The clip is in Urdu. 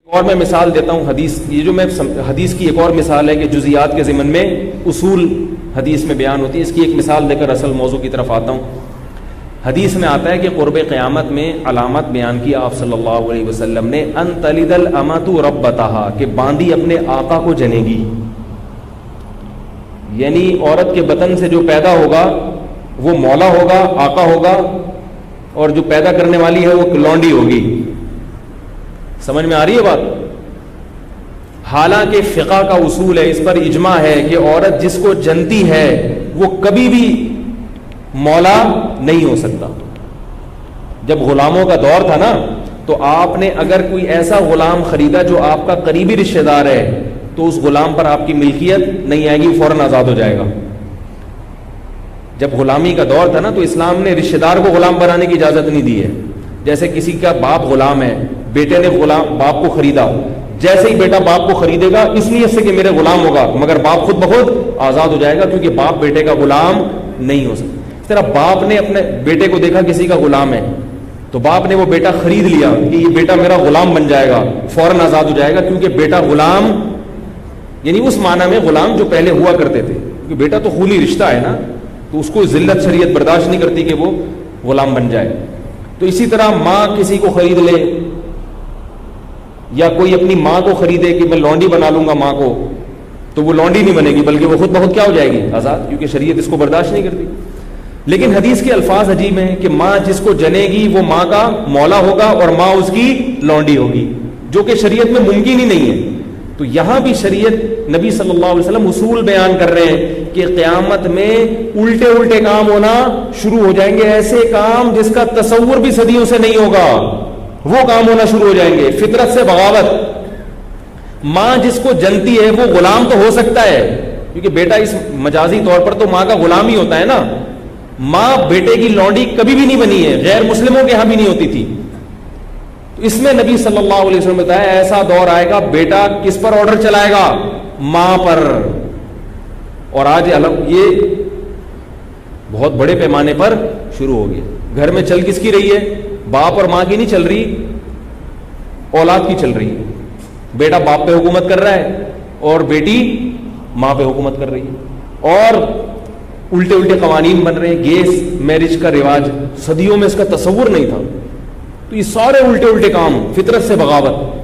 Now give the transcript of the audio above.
اور میں مثال دیتا ہوں حدیث، یہ جو میں حدیث کی ایک اور مثال ہے کہ جزیات کے ضمن میں اصول حدیث میں بیان ہوتی ہے، اس کی ایک مثال دے کر اصل موضوع کی طرف آتا ہوں۔ حدیث میں آتا ہے کہ قرب قیامت میں علامت بیان کی آپ صلی اللہ علیہ وسلم نے، ان تلد الامۃ ربتہا، کہ باندی اپنے آقا کو جنے گی، یعنی عورت کے بطن سے جو پیدا ہوگا وہ مولا ہوگا، آقا ہوگا، اور جو پیدا کرنے والی ہے وہ لونڈی ہوگی۔ سمجھ میں آ رہی ہے بات؟ حالانکہ فقہ کا اصول ہے، اس پر اجماع ہے کہ عورت جس کو جنتی ہے وہ کبھی بھی مولا نہیں ہو سکتا۔ جب غلاموں کا دور تھا نا، تو آپ نے اگر کوئی ایسا غلام خریدا جو آپ کا قریبی رشتہ دار ہے تو اس غلام پر آپ کی ملکیت نہیں آئے گی، فوراً آزاد ہو جائے گا۔ جب غلامی کا دور تھا نا، تو اسلام نے رشتہ دار کو غلام بنانے کی اجازت نہیں دی ہے۔ جیسے کسی کا باپ غلام ہے، بیٹے نے باپ کو خریدا، جیسے ہی بیٹا باپ کو خریدے گا اس لیے سے کہ میرے غلام ہوگا، مگر باپ خود بخود آزاد ہو جائے گا، کیونکہ باپ بیٹے کا غلام نہیں ہو سکتا۔ اس طرح باپ نے اپنے بیٹے کو دیکھا کسی کا غلام ہے تو باپ نے وہ بیٹا خرید لیا کہ یہ بیٹا میرا غلام بن جائے گا، فوراً آزاد ہو جائے گا، کیونکہ بیٹا غلام، یعنی اس معنی میں غلام جو پہلے ہوا کرتے تھے، کیونکہ بیٹا تو خونی رشتہ ہے نا، تو اس کو ذلت شریعت برداشت نہیں کرتی کہ وہ غلام بن جائے۔ تو اسی طرح ماں کسی کو خرید لے، یا کوئی اپنی ماں کو خریدے کہ میں لونڈی بنا لوں گا ماں کو، تو وہ لونڈی نہیں بنے گی بلکہ وہ خود بخود کیا ہو جائے گی؟ آزاد، کیونکہ شریعت اس کو برداشت نہیں کرتی۔ لیکن حدیث کے الفاظ عجیب ہیں کہ ماں جس کو جنے گی وہ ماں کا مولا ہوگا اور ماں اس کی لونڈی ہوگی، جو کہ شریعت میں ممکن ہی نہیں ہے۔ تو یہاں بھی شریعت، نبی صلی اللہ علیہ وسلم اصول بیان کر رہے ہیں کہ قیامت میں الٹے الٹے کام ہونا شروع ہو جائیں گے، ایسے کام جس کا تصور بھی صدیوں سے نہیں ہوگا، وہ کام ہونا شروع ہو جائیں گے۔ فطرت سے بغاوت، ماں جس کو جنتی ہے وہ غلام تو ہو سکتا ہے، کیونکہ بیٹا اس مجازی طور پر تو ماں کا غلام ہی ہوتا ہے نا، ماں بیٹے کی لونڈی کبھی بھی نہیں بنی ہے، غیر مسلموں کے ہاں بھی نہیں ہوتی تھی۔ تو اس میں نبی صلی اللہ علیہ وسلم نے بتایا ایسا دور آئے گا بیٹا کس پر آرڈر چلائے گا؟ ماں پر۔ اور آج یہ بہت بڑے پیمانے پر شروع ہو گیا۔ گھر میں چل کس کی رہی ہے؟ باپ اور ماں کی نہیں چل رہی، اولاد کی چل رہی ہے۔ بیٹا باپ پہ حکومت کر رہا ہے اور بیٹی ماں پہ حکومت کر رہی ہے، اور الٹے الٹے قوانین بن رہے ہیں۔ گیس میرج کا رواج صدیوں میں اس کا تصور نہیں تھا، تو یہ سارے الٹے الٹے کام، فطرت سے بغاوت۔